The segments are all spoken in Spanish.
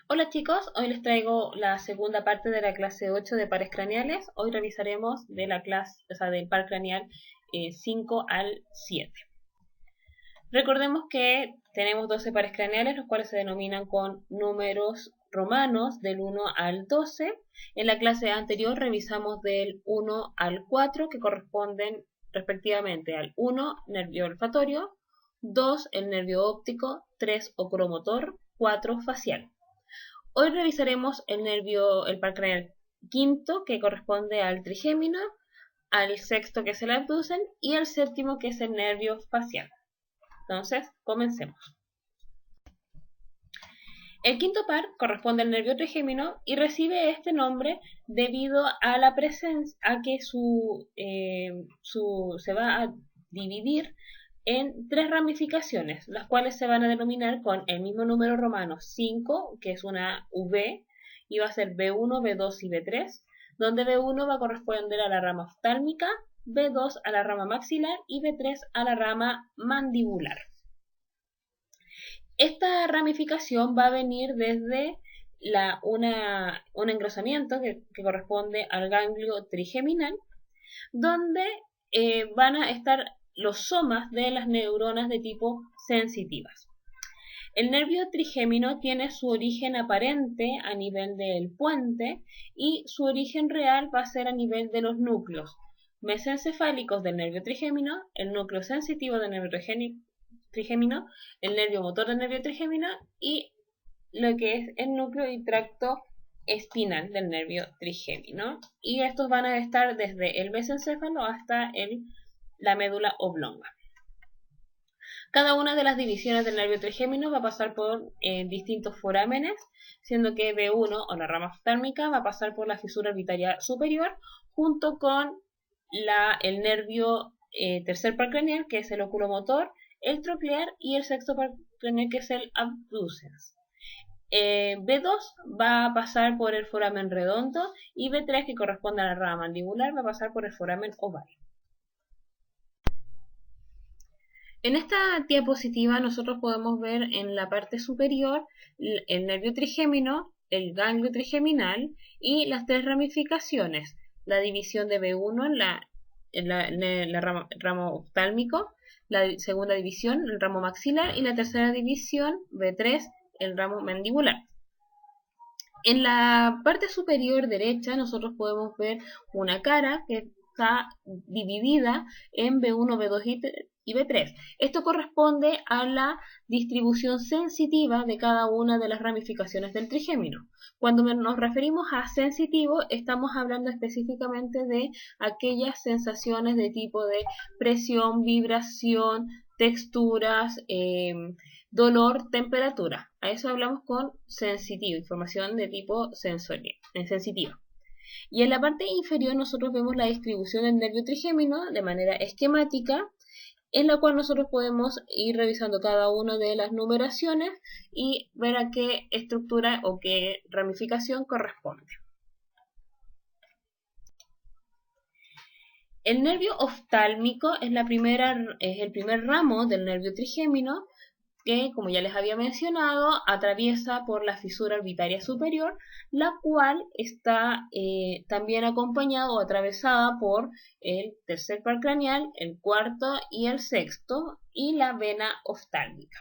Hola chicos, hoy les traigo la segunda parte de la clase 8 de pares craneales. Hoy revisaremos de la clase, del par craneal 5 al 7. Recordemos que tenemos 12 pares craneales, los cuales se denominan con números romanos del 1 al 12. En la clase anterior revisamos del 1 al 4, que corresponden respectivamente al 1, nervio olfatorio, 2, el nervio óptico, 3, oculomotor, 4, facial. Hoy revisaremos el par craneal quinto, que corresponde al trigémino, al sexto, que es el abducen, y al séptimo, que es el nervio facial. Entonces, comencemos. El quinto par corresponde al nervio trigémino y recibe este nombre debido a la presencia, a que se va a dividir en tres ramificaciones, las cuales se van a denominar con el mismo número romano 5, que es una V, y va a ser B1, B2 y B3, donde B1 va a corresponder a la rama oftálmica, B2 a la rama maxilar y B3 a la rama mandibular. Esta ramificación va a venir desde un engrosamiento que corresponde al ganglio trigeminal, donde van a estar los somas de las neuronas de tipo sensitivas. El nervio trigémino tiene su origen aparente a nivel del puente y su origen real va a ser a nivel de los núcleos mesencefálicos del nervio trigémino, el núcleo sensitivo del nervio trigémino, el nervio motor del nervio trigémino y lo que es el núcleo y tracto espinal del nervio trigémino. Y estos van a estar desde el mesencéfalo hasta la médula oblonga. Cada una de las divisiones del nervio trigémino va a pasar por distintos forámenes, siendo que B1 o la rama oftálmica va a pasar por la fisura orbitaria superior junto con el nervio tercer par craneal, que es el oculomotor, el troclear y el sexto par craneal, que es el abducens. B2 va a pasar por el foramen redondo y B3, que corresponde a la rama mandibular, va a pasar por el foramen oval. En esta diapositiva nosotros podemos ver en la parte superior el nervio trigémino, el ganglio trigeminal y las tres ramificaciones. La división de B1 en la ramo oftálmico, la segunda división, el ramo maxilar, y la tercera división, B3, el ramo mandibular. En la parte superior derecha nosotros podemos ver una cara que está dividida en B1, B2 y B3. Esto corresponde a la distribución sensitiva de cada una de las ramificaciones del trigémino. Cuando nos referimos a sensitivo, estamos hablando específicamente de aquellas sensaciones de tipo de presión, vibración, texturas, dolor, temperatura. A eso hablamos con sensitivo, información de tipo sensitiva. Y en la parte inferior nosotros vemos la distribución del nervio trigémino de manera esquemática, en la cual nosotros podemos ir revisando cada una de las numeraciones y ver a qué estructura o qué ramificación corresponde. El nervio oftálmico es el primer ramo del nervio trigémino, que, como ya les había mencionado, atraviesa por la fisura orbitaria superior, la cual está también acompañada o atravesada por el tercer par craneal, el cuarto y el sexto, y la vena oftálmica.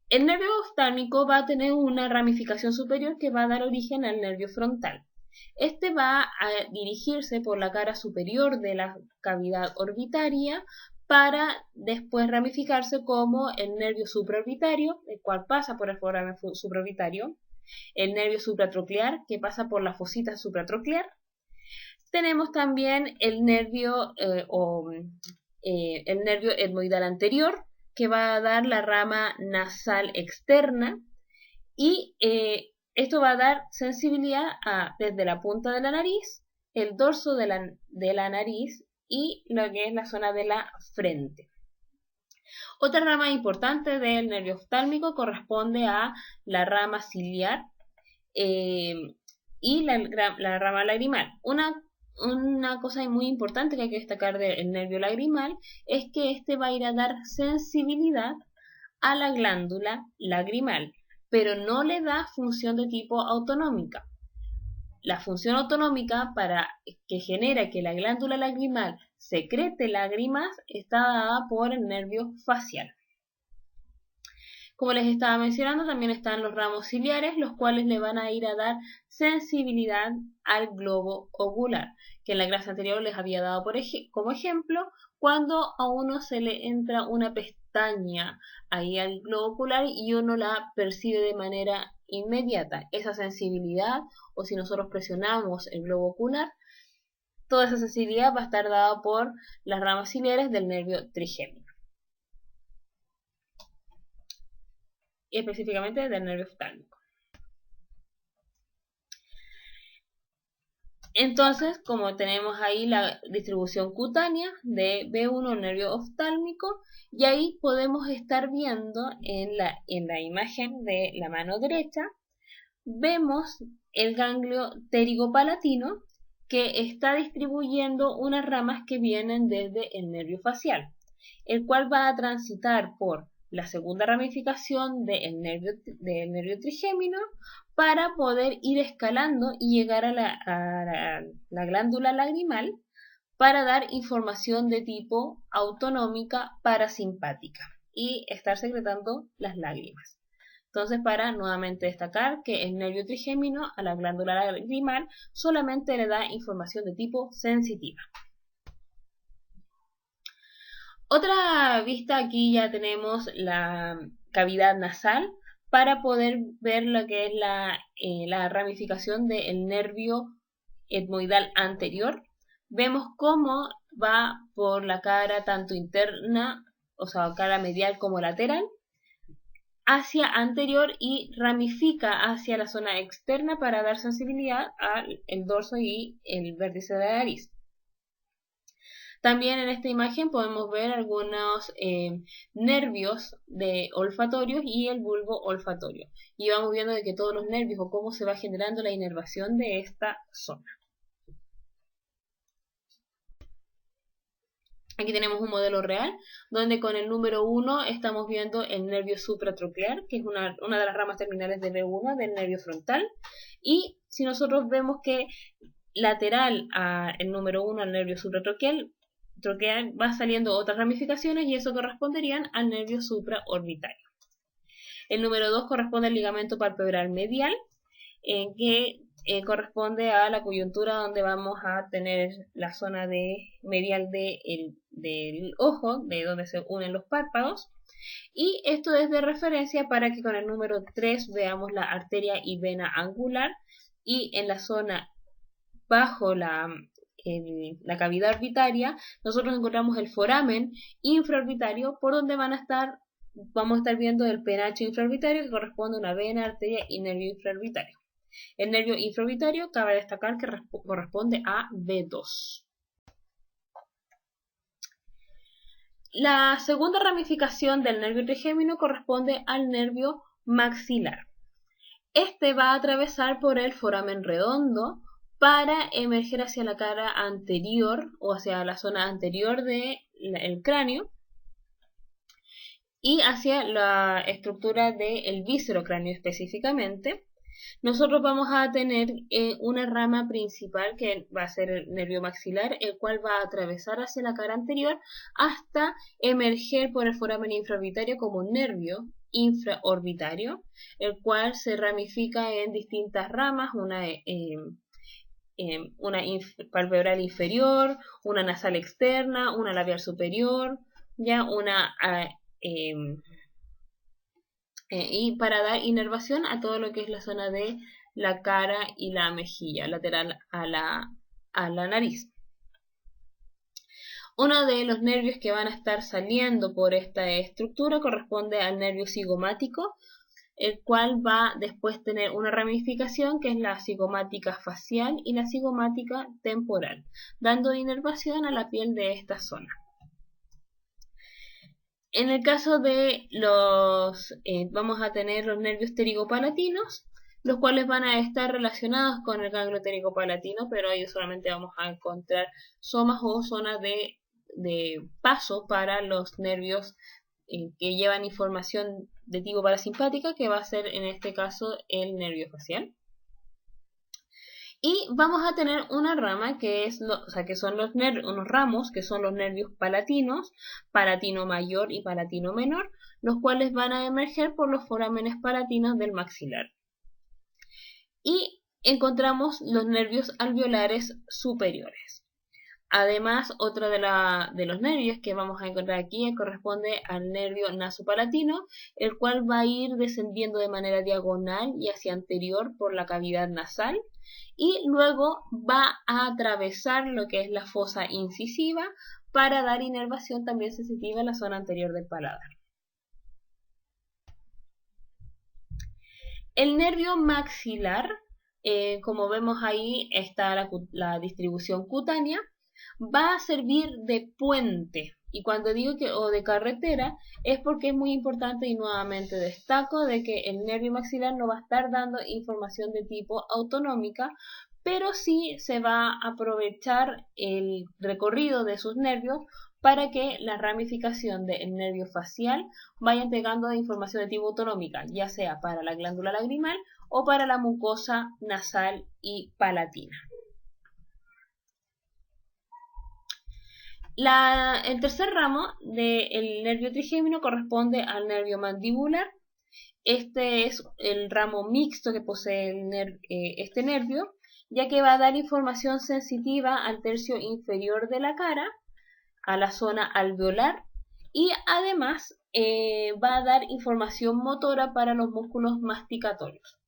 El nervio oftálmico va a tener una ramificación superior que va a dar origen al nervio frontal. Este va a dirigirse por la cara superior de la cavidad orbitaria para después ramificarse como el nervio supraorbitario, el cual pasa por el foramen supraorbitario, el nervio supratroclear, que pasa por la fosita supratroclear. Tenemos también el nervio etmoidal anterior, que va a dar la rama nasal externa, y esto va a dar sensibilidad desde la punta de la nariz, el dorso de la nariz y lo que es la zona de la frente. Otra rama importante del nervio oftálmico corresponde a la rama ciliar y la rama lagrimal. Una cosa muy importante que hay que destacar del nervio lagrimal es que este va a ir a dar sensibilidad a la glándula lagrimal, pero no le da función de tipo autonómica. La función autonómica para que genera que la glándula lagrimal secrete lágrimas está dada por el nervio facial. Como les estaba mencionando, también están los ramos ciliares, los cuales le van a ir a dar sensibilidad al globo ocular, que en la clase anterior les había dado como ejemplo, cuando a uno se le entra una pestaña ahí al globo ocular y uno la percibe de manera inmediata. Esa sensibilidad, o si nosotros presionamos el globo ocular, toda esa sensibilidad va a estar dada por las ramas ciliares del nervio trigémino, y específicamente del nervio oftálmico. Entonces, como tenemos ahí la distribución cutánea de B1, el nervio oftálmico, y ahí podemos estar viendo en la imagen de la mano derecha, vemos el ganglio pterigopalatino que está distribuyendo unas ramas que vienen desde el nervio facial, el cual va a transitar por la segunda ramificación del nervio trigémino para poder ir escalando y llegar a la glándula lagrimal para dar información de tipo autonómica parasimpática y estar secretando las lágrimas. Entonces, para nuevamente destacar que el nervio trigémino a la glándula lagrimal solamente le da información de tipo sensitiva. Otra vista, aquí ya tenemos la cavidad nasal para poder ver lo que es la ramificación del nervio etmoidal anterior. Vemos cómo va por la cara tanto interna, o sea, cara medial como lateral, hacia anterior y ramifica hacia la zona externa para dar sensibilidad al dorso y el vértice de la nariz. También en esta imagen podemos ver algunos nervios olfatorios y el bulbo olfatorio. Y vamos viendo de que todos los nervios o cómo se va generando la inervación de esta zona. Aquí tenemos un modelo real, donde con el número 1 estamos viendo el nervio supratroquear, que es una de las ramas terminales de B1 del nervio frontal. Y si nosotros vemos que lateral al número 1, al nervio supratroqueal, va saliendo otras ramificaciones y eso corresponderían al nervio supraorbitario. El número 2 corresponde al ligamento palpebral medial, que corresponde a la coyuntura donde vamos a tener la zona medial del ojo, de donde se unen los párpados. Y esto es de referencia para que con el número 3 veamos la arteria y vena angular, y en la zona bajo la cavidad orbitaria nosotros encontramos el foramen infraorbitario, por donde vamos a estar viendo el penacho infraorbitario, que corresponde a una vena, arteria y nervio infraorbitario. El nervio infraorbitario cabe destacar que corresponde a B2. La segunda ramificación del nervio trigémino corresponde al nervio maxilar. Este va a atravesar por el foramen redondo para emerger hacia la cara anterior o hacia la zona anterior del cráneo y hacia la estructura del víscero cráneo específicamente. Nosotros vamos a tener una rama principal que va a ser el nervio maxilar, el cual va a atravesar hacia la cara anterior hasta emerger por el foramen infraorbitario como nervio infraorbitario, el cual se ramifica en distintas ramas, una palpebral inferior, una nasal externa, una labial superior, ya una y para dar inervación a todo lo que es la zona de la cara y la mejilla, lateral a la nariz. Uno de los nervios que van a estar saliendo por esta estructura corresponde al nervio cigomático, el cual va a después tener una ramificación que es la cigomática facial y la cigomática temporal, dando inervación a la piel de esta zona. En el caso de vamos a tener los nervios pterigopalatinos, los cuales van a estar relacionados con el ganglio pterigopalatino, pero ahí solamente vamos a encontrar somas o zonas de paso para los nervios que llevan información de tipo parasimpática, que va a ser en este caso el nervio facial. Y vamos a tener una rama que es, o sea, que son unos ramos que son los nervios palatinos, palatino mayor y palatino menor, los cuales van a emerger por los forámenes palatinos del maxilar. Y encontramos los nervios alveolares superiores. Además, otro de los nervios que vamos a encontrar aquí corresponde al nervio nasopalatino, el cual va a ir descendiendo de manera diagonal y hacia anterior por la cavidad nasal, y luego va a atravesar lo que es la fosa incisiva para dar inervación también sensitiva en la zona anterior del paladar. El nervio maxilar, como vemos ahí está la distribución cutánea, va a servir de puente. Y cuando digo que o de carretera es porque es muy importante, y nuevamente destaco de que el nervio maxilar no va a estar dando información de tipo autonómica, pero sí se va a aprovechar el recorrido de sus nervios para que la ramificación del nervio facial vaya entregando información de tipo autonómica, ya sea para la glándula lagrimal o para la mucosa nasal y palatina. El tercer ramo del nervio trigémino corresponde al nervio mandibular. Este es el ramo mixto que posee este nervio, ya que va a dar información sensitiva al tercio inferior de la cara, a la zona alveolar, y además va a dar información motora para los músculos masticatorios.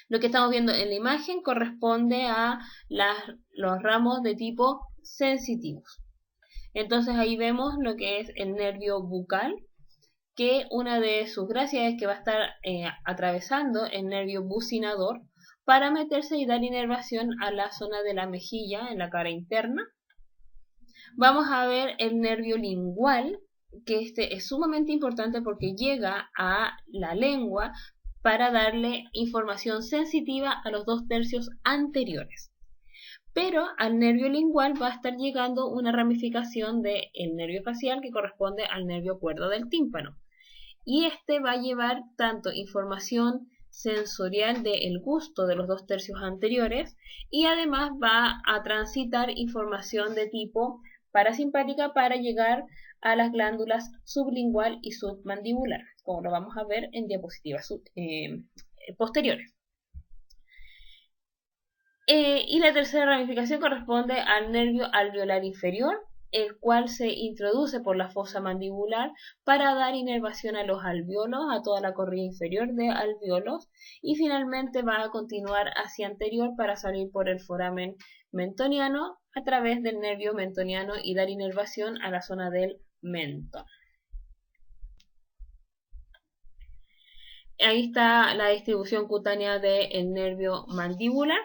Lo que estamos viendo en la imagen corresponde a los ramos de tipo sensitivos. Entonces ahí vemos lo que es el nervio bucal, que una de sus gracias es que va a estar atravesando el nervio bucinador para meterse y dar inervación a la zona de la mejilla en la cara interna. Vamos a ver el nervio lingual, que este es sumamente importante porque llega a la lengua para darle información sensitiva a los 2 tercios anteriores. Pero al nervio lingual va a estar llegando una ramificación del nervio facial que corresponde al nervio cuerdo del tímpano. Y este va a llevar tanto información sensorial del gusto de los 2 tercios anteriores, y además va a transitar información de tipo parasimpática para llegar a las glándulas sublingual y submandibular, como lo vamos a ver en diapositivas posteriores. Y la tercera ramificación corresponde al nervio alveolar inferior, el cual se introduce por la fosa mandibular para dar inervación a los alveolos, a toda la correa inferior de alveolos, y finalmente va a continuar hacia anterior para salir por el foramen mentoniano a través del nervio mentoniano y dar inervación a la zona del mentón. Ahí está la distribución cutánea del nervio mandibular.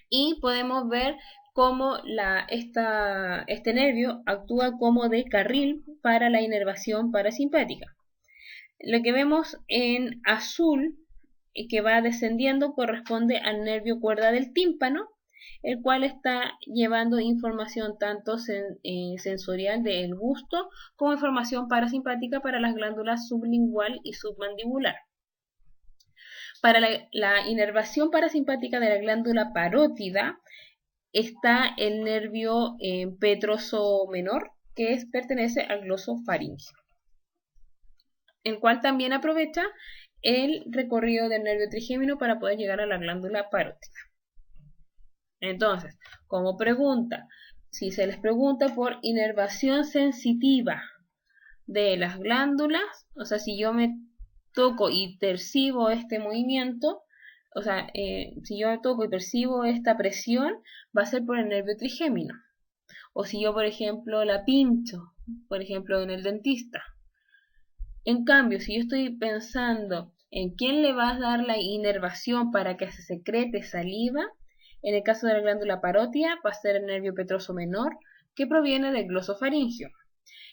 Y podemos ver cómo este nervio actúa como de carril para la inervación parasimpática. Lo que vemos en azul, que va descendiendo, corresponde al nervio cuerda del tímpano, el cual está llevando información tanto sensorial del gusto como información parasimpática para las glándulas sublingual y submandibular. Para la inervación parasimpática de la glándula parótida está el nervio petroso menor, que pertenece al glosofaringio, el cual también aprovecha el recorrido del nervio trigémino para poder llegar a la glándula parótida. Entonces, como pregunta, si se les pregunta por inervación sensitiva de las glándulas, o sea, si yo me toco y percibo este movimiento, o sea, si yo toco y percibo esta presión, va a ser por el nervio trigémino. O si yo, por ejemplo, la pincho, por ejemplo, en el dentista. En cambio, si yo estoy pensando en quién le va a dar la inervación para que se secrete saliva, en el caso de la glándula parótida va a ser el nervio petroso menor, que proviene del glosofaringio.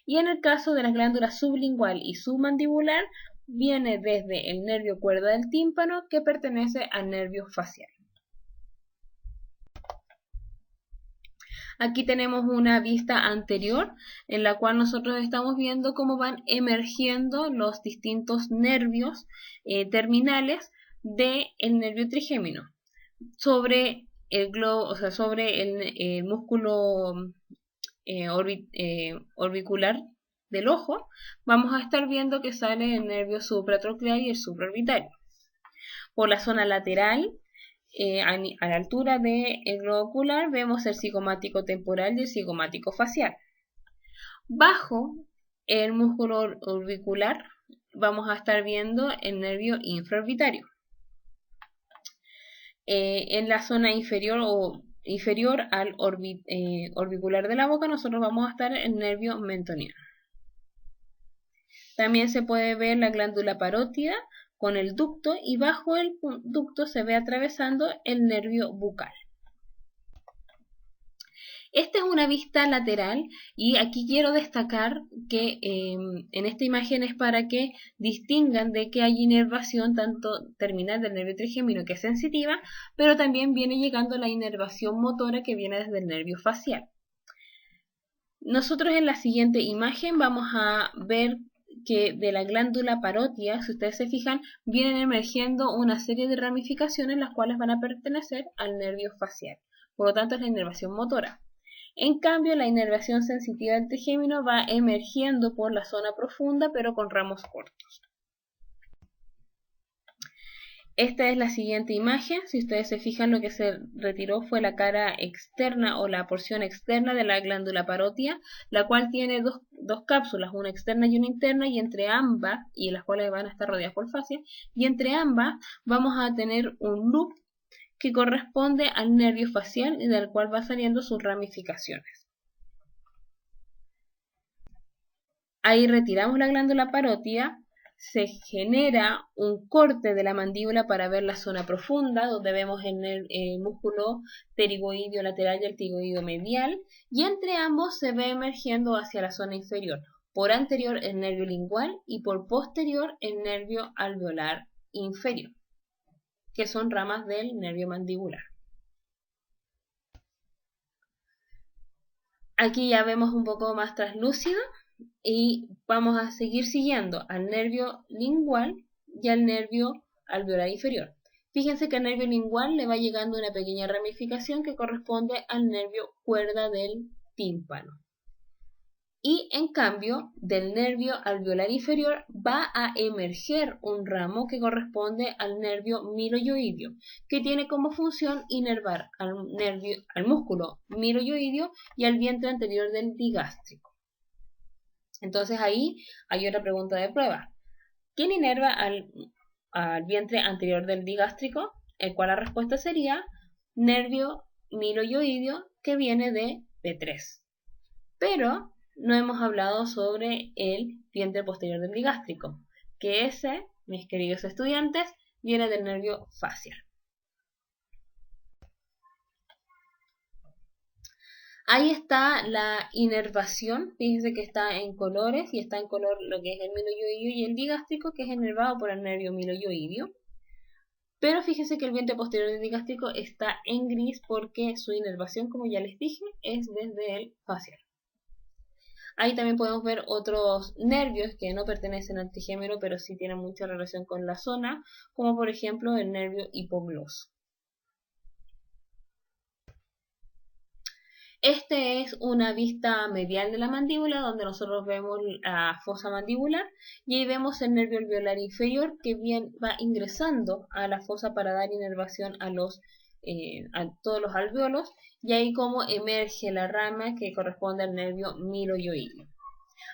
Y en el caso de las glándulas sublingual y submandibular, viene desde el nervio cuerda del tímpano, que pertenece al nervio facial. Aquí tenemos una vista anterior en la cual nosotros estamos viendo cómo van emergiendo los distintos nervios terminales del nervio trigémino sobre el globo, o sea, sobre el músculo orbicular del ojo. Vamos a estar viendo que sale el nervio supratroclear y el supraorbitario. Por la zona lateral, a la altura del globo ocular, vemos el cigomático temporal y el cigomático facial. Bajo el músculo orbicular vamos a estar viendo el nervio infraorbitario. En la zona inferior o inferior al orbicular de la boca, nosotros vamos a estar el nervio mentoniano. También se puede ver la glándula parótida con el ducto, y bajo el ducto se ve atravesando el nervio bucal. Esta es una vista lateral, y aquí quiero destacar que en esta imagen es para que distingan de que hay inervación tanto terminal del nervio trigémino, que es sensitiva, pero también viene llegando la inervación motora que viene desde el nervio facial. Nosotros en la siguiente imagen vamos a ver que de la glándula parótida, si ustedes se fijan, vienen emergiendo una serie de ramificaciones las cuales van a pertenecer al nervio facial. Por lo tanto, es la inervación motora. En cambio, la inervación sensitiva del trigémino va emergiendo por la zona profunda, pero con ramos cortos. Esta es la siguiente imagen. Si ustedes se fijan, lo que se retiró fue la cara externa o la porción externa de la glándula parótida, la cual tiene dos cápsulas, una externa y una interna, y entre ambas, y las cuales van a estar rodeadas por fascia, y entre ambas vamos a tener un loop que corresponde al nervio facial y del cual va saliendo sus ramificaciones. Ahí retiramos la glándula parótida, se genera un corte de la mandíbula para ver la zona profunda, donde vemos el músculo pterigoideo lateral y el pterigoideo medial, y entre ambos se ve emergiendo hacia la zona inferior, por anterior el nervio lingual y por posterior el nervio alveolar inferior, que son ramas del nervio mandibular. Aquí ya vemos un poco más translúcido y vamos a seguir siguiendo al nervio lingual y al nervio alveolar inferior. Fíjense que al nervio lingual le va llegando una pequeña ramificación que corresponde al nervio cuerda del tímpano. Y en cambio, del nervio alveolar inferior va a emerger un ramo que corresponde al nervio miloioideo, que tiene como función inervar al músculo miloioideo y al vientre anterior del digástrico. Entonces ahí hay otra pregunta de prueba. ¿Quién inerva al vientre anterior del digástrico? El cual la respuesta sería nervio miloioideo, que viene de P3. Pero no hemos hablado sobre el vientre posterior del digástrico, que ese, mis queridos estudiantes, viene del nervio facial. Ahí está la inervación, fíjense que está en colores, y está en color lo que es el miloioideo y el digástrico, que es inervado por el nervio miloioideo. Pero fíjense que el vientre posterior del digástrico está en gris porque su inervación, como ya les dije, es desde el facial. Ahí también podemos ver otros nervios que no pertenecen al trigémino, pero sí tienen mucha relación con la zona, como por ejemplo el nervio hipogloso. Este es una vista medial de la mandíbula, donde nosotros vemos la fosa mandibular, y ahí vemos el nervio alveolar inferior que va ingresando a la fosa para dar inervación a todos los alveolos, y ahí como emerge la rama que corresponde al nervio miloioideo.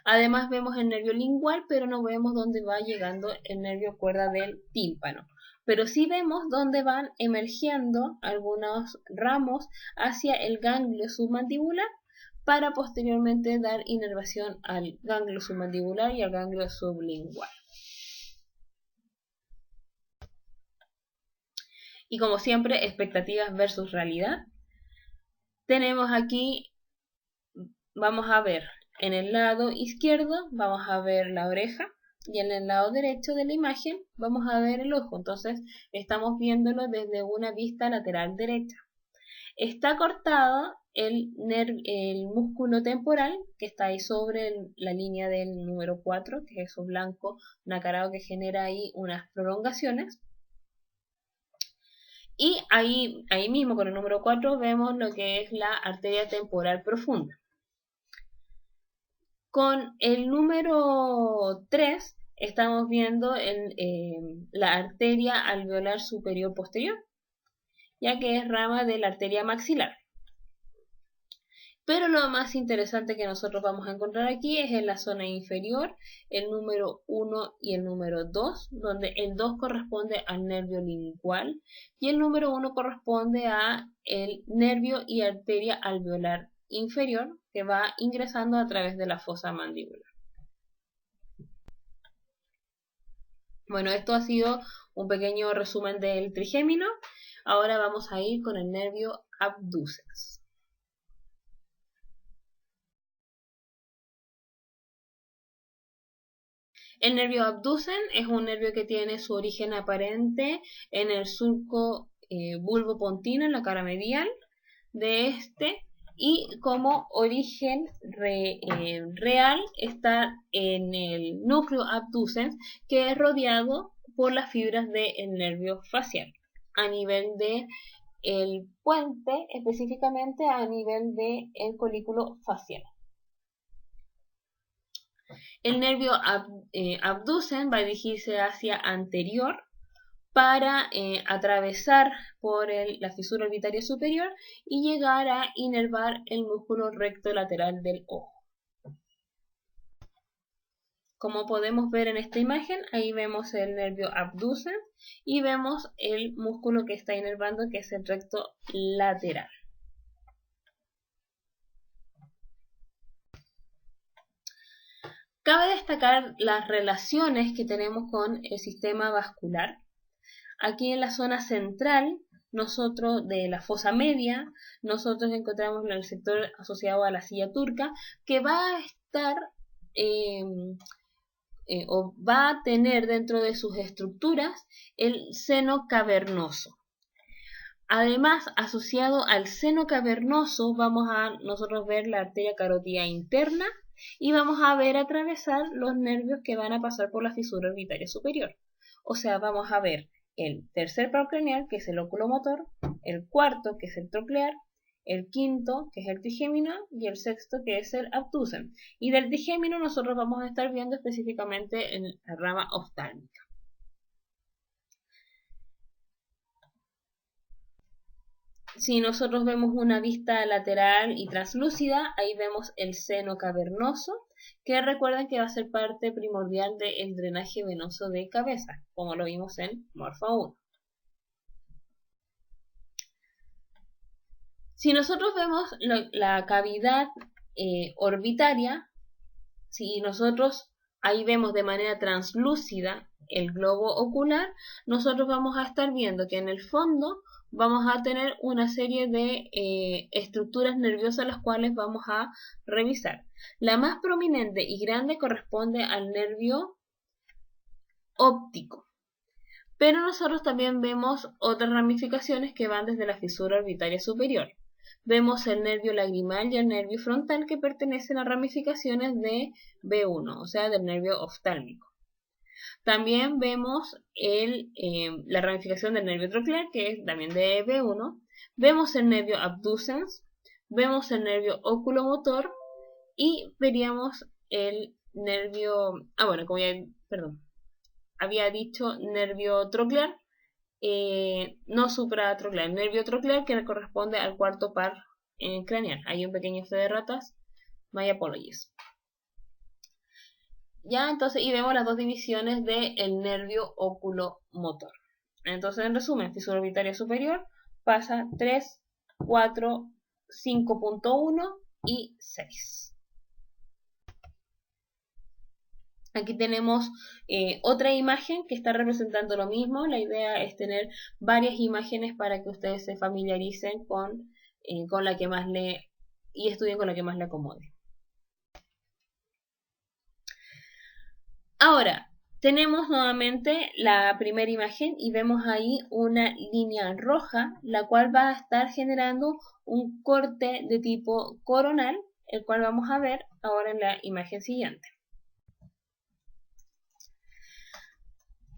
Además vemos el nervio lingual, pero no vemos dónde va llegando el nervio cuerda del tímpano. Pero sí vemos dónde van emergiendo algunos ramos hacia el ganglio submandibular para posteriormente dar inervación al ganglio submandibular y al ganglio sublingual. Y como siempre, expectativas versus realidad. Tenemos aquí, vamos a ver, en el lado izquierdo vamos a ver la oreja, y en el lado derecho de la imagen vamos a ver el ojo. Entonces estamos viéndolo desde una vista lateral derecha. Está cortado el músculo temporal, que está ahí sobre la línea del número 4, que es eso blanco nacarado que genera ahí unas prolongaciones. Y ahí mismo con el número 4 vemos lo que es la arteria temporal profunda. Con el número 3 estamos viendo la arteria alveolar superior posterior, ya que es rama de la arteria maxilar. Pero lo más interesante que nosotros vamos a encontrar aquí es en la zona inferior, el número 1 y el número 2, donde el 2 corresponde al nervio lingual y el número 1 corresponde a el nervio y arteria alveolar inferior que va ingresando a través de la fosa mandibular. Bueno, esto ha sido un pequeño resumen del trigémino. Ahora vamos a ir con el nervio abducens. El nervio abducens es un nervio que tiene su origen aparente en el surco bulbopontino, en la cara medial de este, y como origen real está en el núcleo abducens, que es rodeado por las fibras del nervio facial, a nivel de el puente, específicamente a nivel del colículo facial. El nervio abducens va a dirigirse hacia anterior para atravesar por la fisura orbitaria superior y llegar a inervar el músculo recto lateral del ojo. Como podemos ver en esta imagen, ahí vemos el nervio abducens y vemos el músculo que está inervando, que es el recto lateral. Cabe destacar las relaciones que tenemos con el sistema vascular. Aquí en la zona central, nosotros de la fosa media, nosotros encontramos el sector asociado a la silla turca, que va a estar o va a tener dentro de sus estructuras el seno cavernoso. Además, asociado al seno cavernoso, vamos a nosotros ver la arteria carótida interna y vamos a ver atravesar los nervios que van a pasar por la fisura orbitaria superior. O sea, vamos a ver el tercer par craneal, que es el oculomotor, el cuarto, que es el troclear, el quinto, que es el trigémino, y el sexto, que es el abducens. Y del trigémino nosotros vamos a estar viendo específicamente en la rama oftálmica. Si nosotros vemos una vista lateral y translúcida, ahí vemos el seno cavernoso, que recuerden que va a ser parte primordial del drenaje venoso de cabeza, como lo vimos en Morfa 1. Si nosotros vemos la cavidad orbitaria, si nosotros ahí vemos de manera translúcida el globo ocular, nosotros vamos a estar viendo que en el fondo vamos a tener una serie de estructuras nerviosas las cuales vamos a revisar. La más prominente y grande corresponde al nervio óptico, pero nosotros también vemos otras ramificaciones que van desde la fisura orbitaria superior. Vemos el nervio lagrimal y el nervio frontal, que pertenecen a ramificaciones de B1, o sea, del nervio oftálmico. También vemos la ramificación del nervio troclear, que es también de B1. Vemos el nervio abducens, vemos el nervio oculomotor y veríamos el nervio, como ya, había dicho nervio troclear, no supratroclear, nervio troclear, que corresponde al cuarto par craneal. Hay un pequeño fe de ratas, my apologies. Ya, entonces, y vemos las dos divisiones del nervio oculomotor. Entonces, en resumen, fisura orbitaria superior pasa 3, 4, 5.1 y 6. Aquí tenemos otra imagen que está representando lo mismo. La idea es tener varias imágenes para que ustedes se familiaricen con la que más y estudien con la que más le acomode. Ahora, Tenemos nuevamente la primera imagen y vemos ahí una línea roja, la cual va a estar generando un corte de tipo coronal, el cual vamos a ver ahora en la imagen siguiente.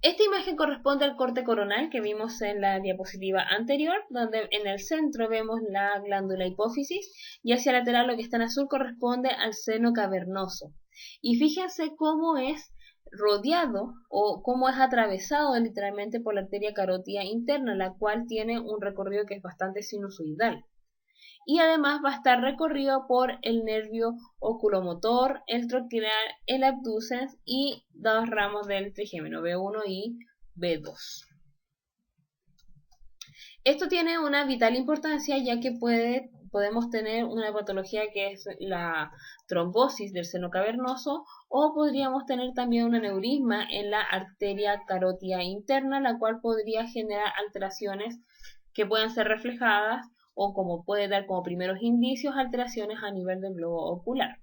Esta imagen corresponde al corte coronal que vimos en la diapositiva anterior, donde en el centro vemos la glándula hipófisis y hacia lateral lo que está en azul corresponde al seno cavernoso. Y fíjense cómo es rodeado o cómo es atravesado literalmente por la arteria carótida interna, la cual tiene un recorrido que es bastante sinusoidal. Y además va a estar recorrido por el nervio oculomotor, el troquial, el abducens y dos ramos del trigémino, B1 y B2. Esto tiene una vital importancia ya que podemos tener una patología que es la trombosis del seno cavernoso o podríamos tener también un aneurisma en la arteria carótida interna, la cual podría generar alteraciones que puedan ser reflejadas o como puede dar como primeros indicios alteraciones a nivel del globo ocular.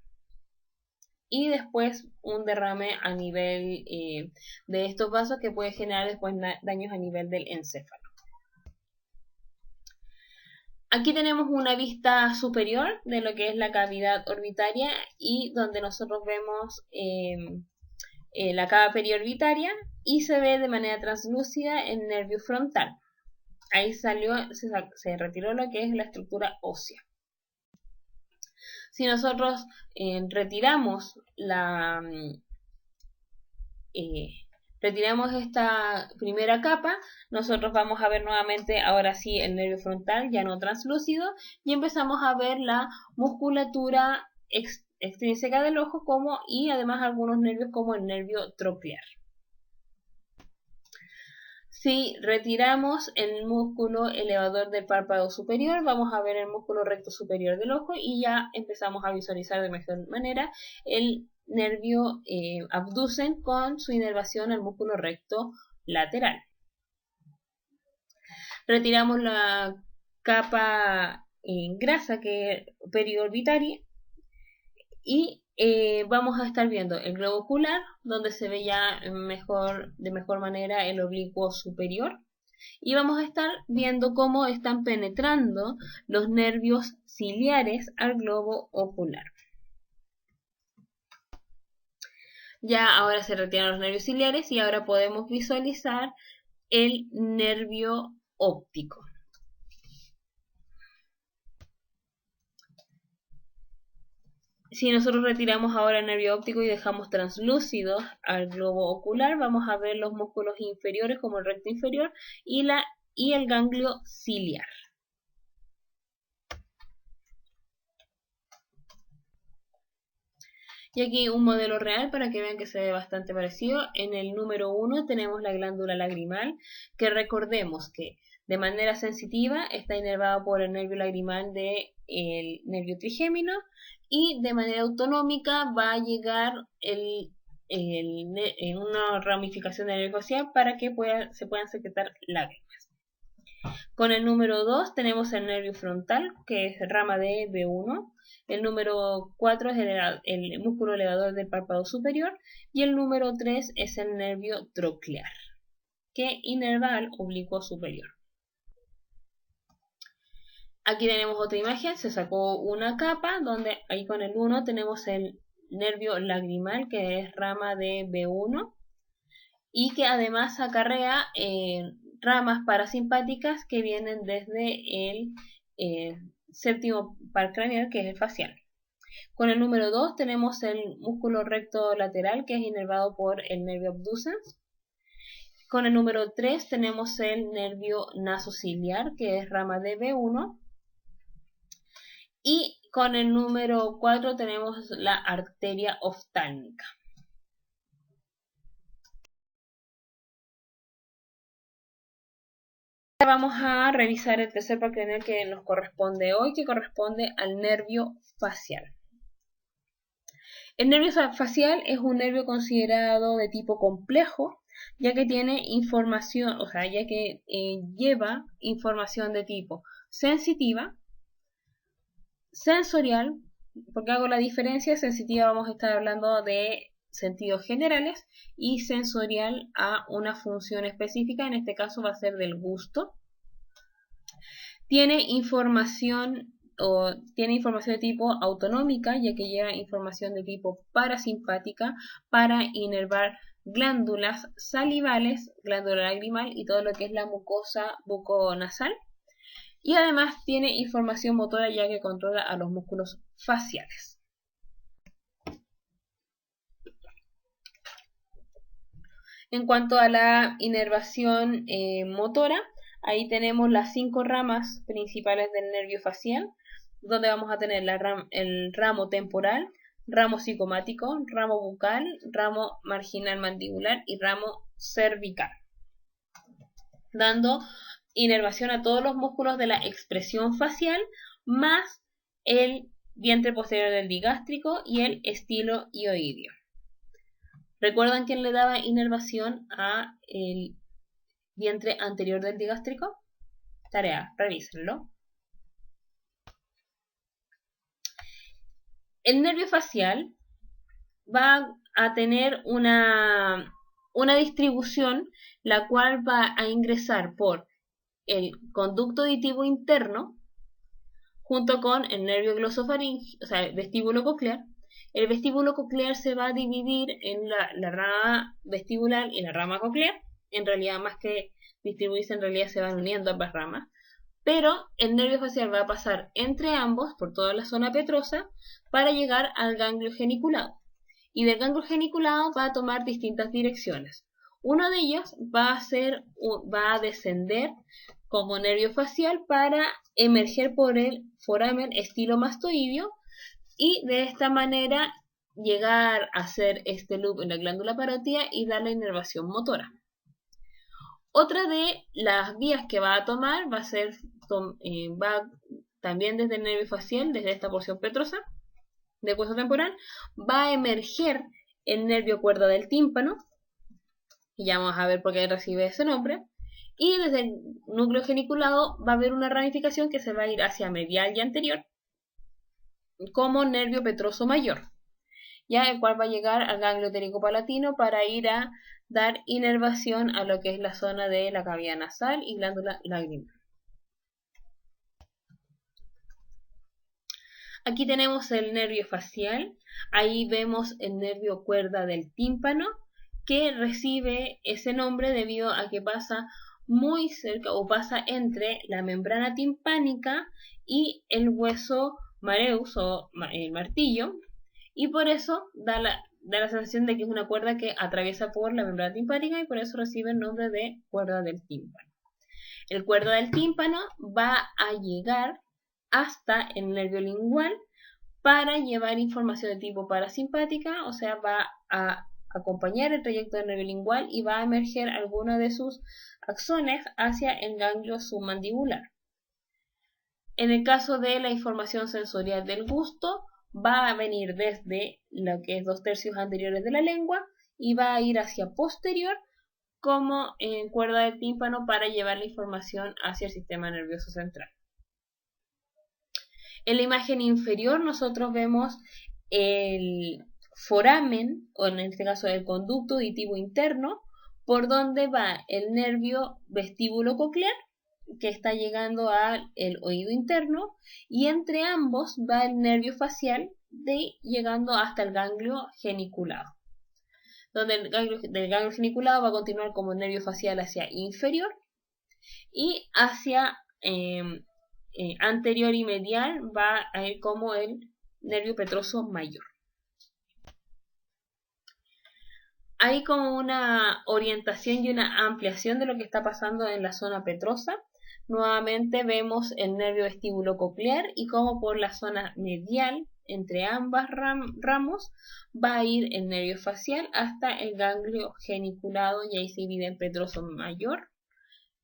Y después un derrame a nivel de estos vasos que puede generar después daños a nivel del encéfalo. Aquí tenemos una vista superior de lo que es la cavidad orbitaria y donde nosotros vemos la cava periorbitaria y se ve de manera translúcida el nervio frontal. Ahí se retiró lo que es la estructura ósea. Si nosotros retiramos esta primera capa, nosotros vamos a ver nuevamente ahora sí el nervio frontal ya no translúcido y empezamos a ver la musculatura extrínseca del ojo y además algunos nervios como el nervio troclear. Si retiramos el músculo elevador del párpado superior, vamos a ver el músculo recto superior del ojo y ya empezamos a visualizar de mejor manera el nervio abducen con su inervación al músculo recto lateral. Retiramos la capa grasa periorbitaria y vamos a estar viendo el globo ocular, donde se ve ya de mejor manera el oblicuo superior. Y vamos a estar viendo cómo están penetrando los nervios ciliares al globo ocular. Ya ahora se retiran los nervios ciliares y ahora podemos visualizar el nervio óptico. Si nosotros retiramos ahora el nervio óptico y dejamos translúcido al globo ocular, vamos a ver los músculos inferiores como el recto inferior y el ganglio ciliar. Y aquí un modelo real para que vean que se ve bastante parecido. En el número 1 tenemos la glándula lagrimal, que recordemos que de manera sensitiva está inervada por el nervio lagrimal del nervio trigémino y de manera autonómica va a llegar en una ramificación del nervio facial para que se puedan secretar lágrimas. Con el número 2 tenemos el nervio frontal, que es rama de B1. El número 4 es el músculo elevador del párpado superior. Y el número 3 es el nervio troclear, que inerva al oblicuo superior. Aquí tenemos otra imagen, se sacó una capa, donde ahí con el 1 tenemos el nervio lagrimal, que es rama de B1. Y que además acarrea ramas parasimpáticas que vienen desde el séptimo par craneal, que es el facial. Con el número 2 tenemos el músculo recto lateral, que es inervado por el nervio abducens. Con el número 3 tenemos el nervio nasociliar, que es rama de B1. Y con el número 4 tenemos la arteria oftálmica. Vamos a revisar el tercer par craneal que nos corresponde hoy, que corresponde al nervio facial. El nervio facial es un nervio considerado de tipo complejo, ya que tiene información, ya que lleva información de tipo sensitiva, sensorial, porque hago la diferencia, sensitiva vamos a estar hablando de sentidos generales y sensorial a una función específica, en este caso va a ser del gusto. Tiene información de tipo autonómica, ya que lleva información de tipo parasimpática para inervar glándulas salivales, glándula lagrimal y todo lo que es la mucosa buconasal. Y además tiene información motora, ya que controla a los músculos faciales. En cuanto a la inervación motora, ahí tenemos las 5 ramas principales del nervio facial, donde vamos a tener el ramo temporal, ramo psicomático, ramo bucal, ramo marginal mandibular y ramo cervical, dando inervación a todos los músculos de la expresión facial, más el vientre posterior del digástrico y el estiloioideo. ¿Recuerdan quién le daba inervación a el vientre anterior del digástrico? Tarea, revísenlo. El nervio facial va a tener una distribución, la cual va a ingresar por el conducto auditivo interno junto con el nervio glosofaríngeo, o sea, el vestíbulo coclear. El vestíbulo coclear se va a dividir en la rama vestibular y la rama coclear. En realidad, más que distribuirse, en realidad se van uniendo ambas ramas. Pero el nervio facial va a pasar entre ambos, por toda la zona petrosa, para llegar al ganglio geniculado. Y del ganglio geniculado va a tomar distintas direcciones. Uno de ellos va a descender como nervio facial para emerger por el foramen estilomastoideo y de esta manera llegar a hacer este loop en la glándula parótida y dar la inervación motora. Otra de las vías que va a tomar va a ser también desde el nervio facial, desde esta porción petrosa del hueso temporal, va a emerger el nervio cuerda del tímpano, y ya vamos a ver por qué recibe ese nombre, y desde el núcleo geniculado va a haber una ramificación que se va a ir hacia medial y anterior, como nervio petroso mayor, ya el cual va a llegar al ganglio térico-palatino para ir a dar inervación a lo que es la zona de la cavidad nasal y glándula lagrimal. Aquí tenemos el nervio facial, ahí vemos el nervio cuerda del tímpano, que recibe ese nombre debido a que pasa muy cerca o pasa entre la membrana timpánica y el hueso mareus o el martillo, y por eso da la sensación de que es una cuerda que atraviesa por la membrana timpánica y por eso recibe el nombre de cuerda del tímpano. El cuerda del tímpano va a llegar hasta el nervio lingual para llevar información de tipo parasimpática, o sea, va a acompañar el trayecto del nervio lingual y va a emerger alguno de sus axones hacia el ganglio submandibular. En el caso de la información sensorial del gusto, va a venir desde lo que es 2/3 anteriores de la lengua y va a ir hacia posterior como en cuerda del tímpano para llevar la información hacia el sistema nervioso central. En la imagen inferior nosotros vemos el foramen, o en este caso el conducto auditivo interno, por donde va el nervio vestíbulo coclear, que está llegando al oído interno, y entre ambos va el nervio facial, llegando hasta el ganglio geniculado, donde el del ganglio geniculado va a continuar como nervio facial hacia inferior y hacia anterior y medial va a ir como el nervio petroso mayor. Hay como una orientación y una ampliación de lo que está pasando en la zona petrosa. Nuevamente vemos el nervio vestíbulo coclear y como por la zona medial entre ambas ramos va a ir el nervio facial hasta el ganglio geniculado y ahí se divide en petroso mayor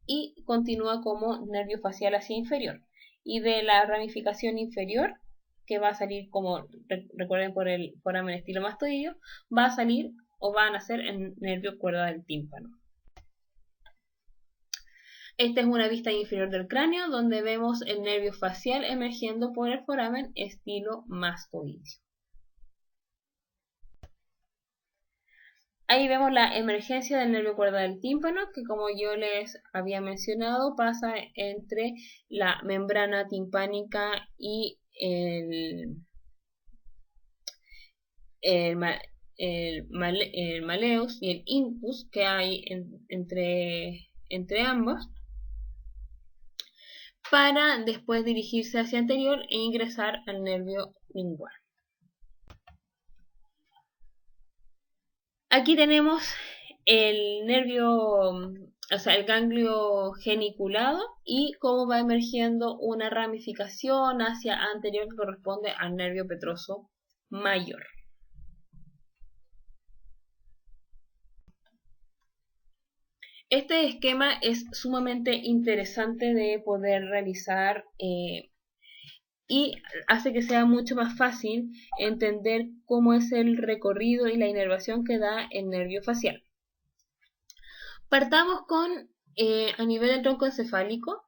y continúa como nervio facial hacia inferior. Y de la ramificación inferior, que va a salir como, recuerden, por el foramen estilomastoideo, va a salir o va a nacer el nervio cuerda del tímpano. Esta es una vista inferior del cráneo, donde vemos el nervio facial emergiendo por el foramen estilomastoideo. Ahí vemos la emergencia del nervio cuerda del tímpano, que como yo les había mencionado, pasa entre la membrana timpánica y el maleus y el incus que hay entre ambos, para después dirigirse hacia anterior e ingresar al nervio lingual. Aquí tenemos el nervio, o sea, el ganglio geniculado y cómo va emergiendo una ramificación hacia anterior que corresponde al nervio petroso mayor. Este esquema es sumamente interesante de poder realizar y hace que sea mucho más fácil entender cómo es el recorrido y la inervación que da el nervio facial. Partamos con, a nivel del tronco encefálico,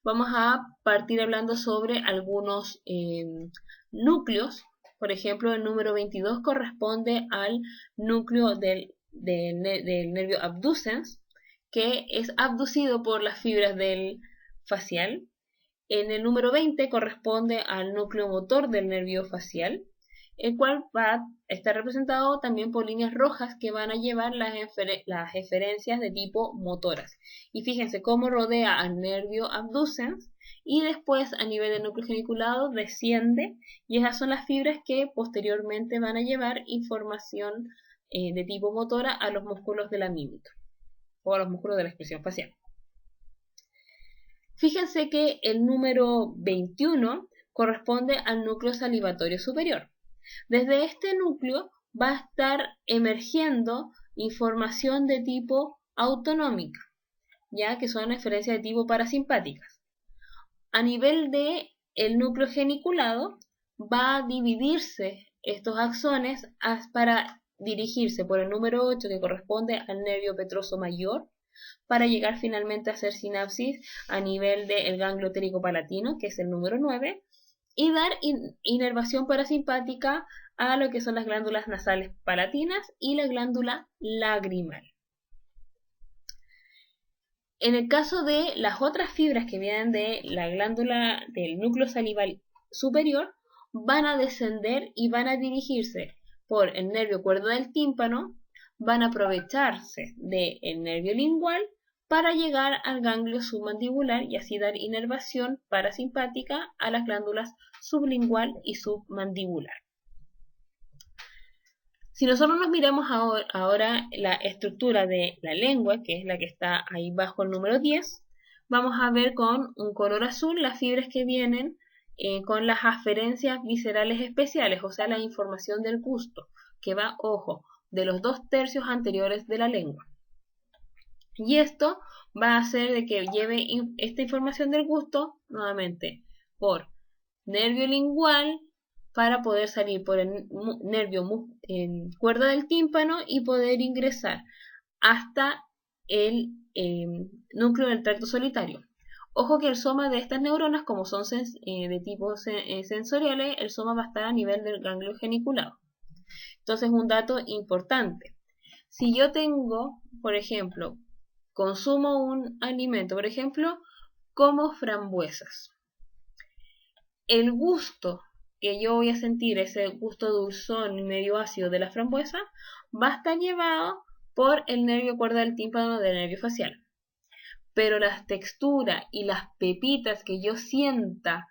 vamos a partir hablando sobre algunos núcleos. Por ejemplo, el número 22 corresponde al núcleo del nervio abducens, que es abducido por las fibras del facial. En el número 20 corresponde al núcleo motor del nervio facial, el cual va a estar representado también por líneas rojas que van a llevar las eferencias de tipo motoras. Y fíjense cómo rodea al nervio abducens y después a nivel del núcleo geniculado desciende, y esas son las fibras que posteriormente van a llevar información de tipo motora a los músculos de la mímica o a los músculos de la expresión facial. Fíjense que el número 21 corresponde al núcleo salivatorio superior. Desde este núcleo va a estar emergiendo información de tipo autonómica, ya que son eferencias de tipo parasimpáticas. A nivel de el núcleo geniculado va a dividirse estos axones para dirigirse por el número 8, que corresponde al nervio petroso mayor, para llegar finalmente a hacer sinapsis a nivel del ganglio térico-palatino, que es el número 9, y dar inervación parasimpática a lo que son las glándulas nasales palatinas y la glándula lagrimal. En el caso de las otras fibras que vienen de la glándula del núcleo salival superior, van a descender y van a dirigirse por el nervio cuerdo del tímpano, van a aprovecharse del nervio lingual para llegar al ganglio submandibular y así dar inervación parasimpática a las glándulas sublingual y submandibular. Si nosotros nos miramos ahora la estructura de la lengua, que es la que está ahí bajo el número 10, vamos a ver con un color azul las fibras que vienen con las aferencias viscerales especiales, o sea, la información del gusto, que va, ojo, de los 2/3 anteriores de la lengua. Y esto va a hacer de que lleve esta información del gusto nuevamente por nervio lingual para poder salir por el nervio cuerda del tímpano y poder ingresar hasta el núcleo del tracto solitario. Ojo que el soma de estas neuronas, como son de tipo sensoriales, el soma va a estar a nivel del ganglio geniculado. Entonces, un dato importante. Si yo tengo, por ejemplo, consumo un alimento, por ejemplo, como frambuesas. El gusto que yo voy a sentir, ese gusto dulzón y medio ácido de la frambuesa, va a estar llevado por el nervio cuerda del tímpano del nervio facial. Pero las texturas y las pepitas que yo sienta,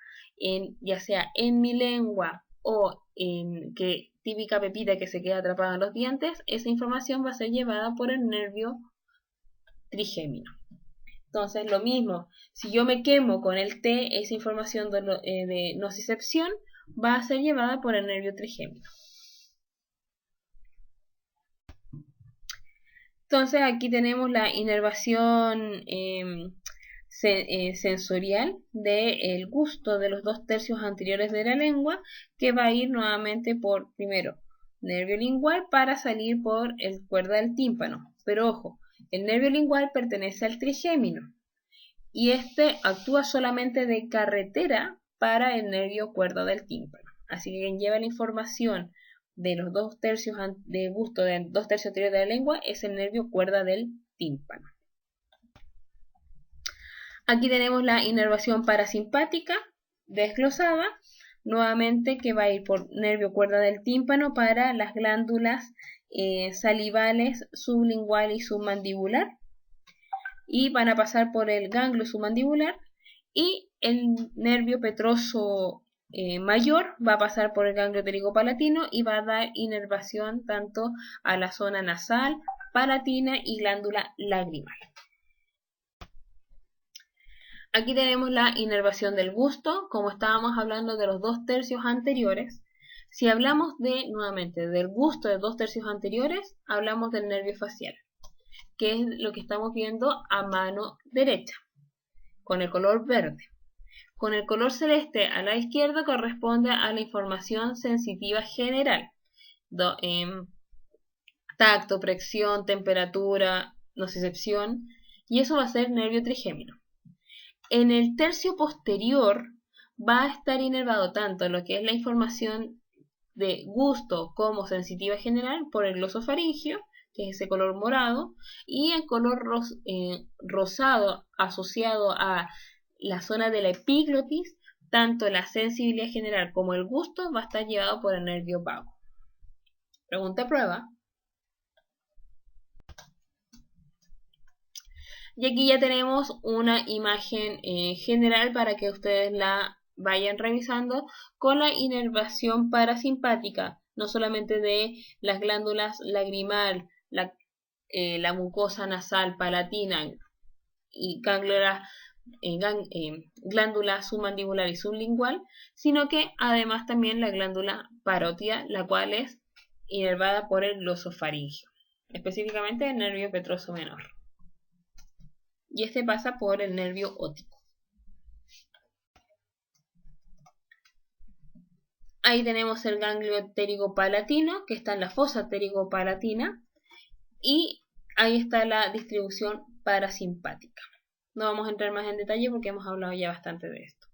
ya sea en mi lengua o en típica pepita que se queda atrapada en los dientes, esa información va a ser llevada por el nervio trigémino. Entonces, lo mismo, si yo me quemo con el té, esa información de nocicepción va a ser llevada por el nervio trigémino. Entonces, aquí tenemos la inervación sensorial del gusto de los 2/3 anteriores de la lengua, que va a ir nuevamente por, primero, nervio lingual para salir por el cuerda del tímpano. Pero ojo, el nervio lingual pertenece al trigémino y este actúa solamente de carretera para el nervio cuerda del tímpano. Así que quien lleva la información de los 2/3 de gusto de 2/3 anterior de la lengua es el nervio cuerda del tímpano. Aquí tenemos la inervación parasimpática desglosada, nuevamente que va a ir por nervio cuerda del tímpano para las glándulas salivales, sublingual y submandibular, y van a pasar por el ganglio submandibular, y el nervio petroso mayor va a pasar por el ganglio pterigopalatino y va a dar inervación tanto a la zona nasal, palatina y glándula lagrimal. Aquí tenemos la inervación del gusto, como estábamos hablando de los 2/3 anteriores. Si hablamos nuevamente del gusto de 2/3 anteriores, hablamos del nervio facial, que es lo que estamos viendo a mano derecha, con el color verde. Con el color celeste a la izquierda corresponde a la información sensitiva general. Tacto, presión, temperatura, nocicepción, y eso va a ser nervio trigémino. En el tercio posterior va a estar inervado tanto lo que es la información de gusto como sensitiva general por el glosofaringio, que es ese color morado, y el color rosado asociado a la zona de la epiglotis, tanto la sensibilidad general como el gusto va a estar llevado por el nervio vago. Pregunta prueba. Y aquí ya tenemos una imagen general para que ustedes la vayan revisando con la inervación parasimpática, no solamente de las glándulas lagrimal, la mucosa nasal, palatina y glándula submandibular y sublingual, sino que además también la glándula parótida, la cual es inervada por el glosofaringio, específicamente el nervio petroso menor. Y este pasa por el nervio óptico. Ahí tenemos el ganglio pterigopalatino, que está en la fosa pterigopalatina, y ahí está la distribución parasimpática. No vamos a entrar más en detalle porque hemos hablado ya bastante de esto.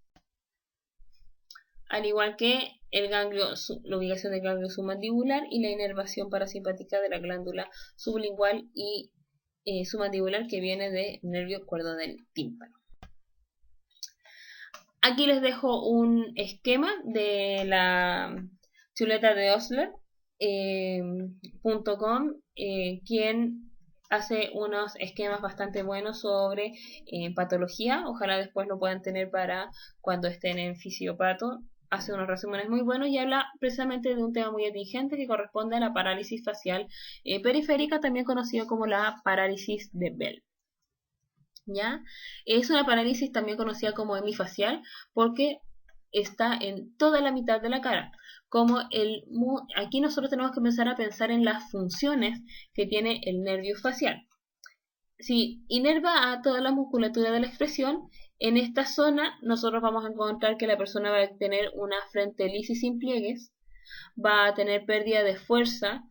Al igual que la ubicación del ganglio submandibular y la inervación parasimpática de la glándula sublingual y submandibular, que viene del nervio cuerdo del tímpano. Aquí les dejo un esquema de la chuleta de Osler.com, quien hace unos esquemas bastante buenos sobre patología. Ojalá después lo puedan tener para cuando estén en fisiopato. Hace unos resúmenes muy buenos y habla precisamente de un tema muy atingente que corresponde a la parálisis facial periférica, también conocido como la parálisis de Bell. ¿Ya? Es una parálisis también conocida como hemifacial porque está en toda la mitad de la cara. Aquí nosotros tenemos que empezar a pensar en las funciones que tiene el nervio facial. Si inerva a toda la musculatura de la expresión, en esta zona nosotros vamos a encontrar que la persona va a tener una frente lisa y sin pliegues, va a tener pérdida de fuerza,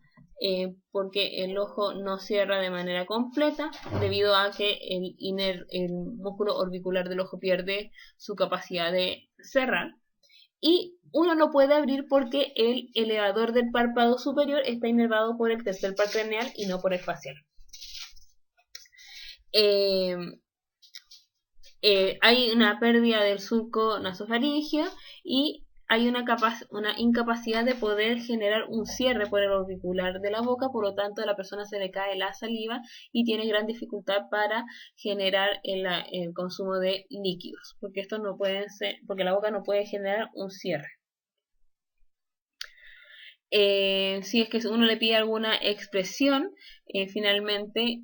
porque el ojo no cierra de manera completa debido a que el músculo orbicular del ojo pierde su capacidad de cerrar, y uno no puede abrir porque el elevador del párpado superior está inervado por el tercer par craneal y no por el facial. Hay una pérdida del surco nasofaríngeo y hay una incapacidad de poder generar un cierre por el orbicular de la boca, por lo tanto a la persona se le cae la saliva y tiene gran dificultad para generar el consumo de líquidos, porque estos no pueden ser, porque la boca no puede generar un cierre. Si es que uno le pide alguna expresión, finalmente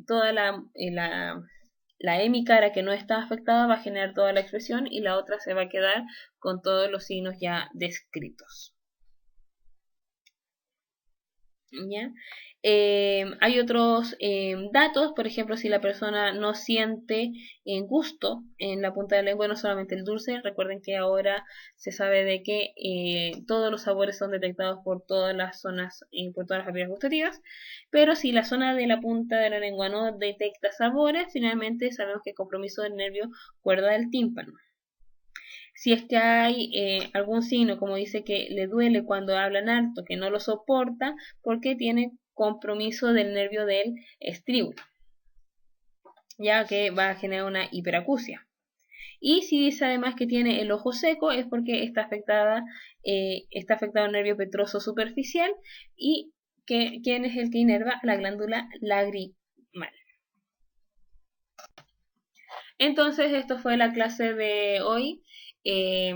toda la hemicara que no está afectada va a generar toda la expresión y la otra se va a quedar con todos los signos ya descritos. ¿Ya? Hay otros datos, por ejemplo, si la persona no siente gusto en la punta de la lengua, no solamente el dulce. Recuerden que ahora se sabe de que todos los sabores son detectados por todas las zonas, por todas las papilas gustativas, pero si la zona de la punta de la lengua no detecta sabores, finalmente sabemos que hay compromiso del nervio cuerda del tímpano. Si es que hay algún signo, como dice, que le duele cuando hablan alto, que no lo soporta, porque tiene compromiso del nervio del estríbulo, ya que va a generar una hiperacusia. Y si dice además que tiene el ojo seco, es porque está afectado el nervio petroso superficial y ¿quién es el que inerva? La glándula lagrimal. Entonces, esto fue la clase de hoy. Eh,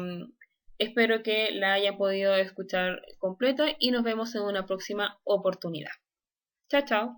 Espero que la hayan podido escuchar completa y nos vemos en una próxima oportunidad. Chao, chao.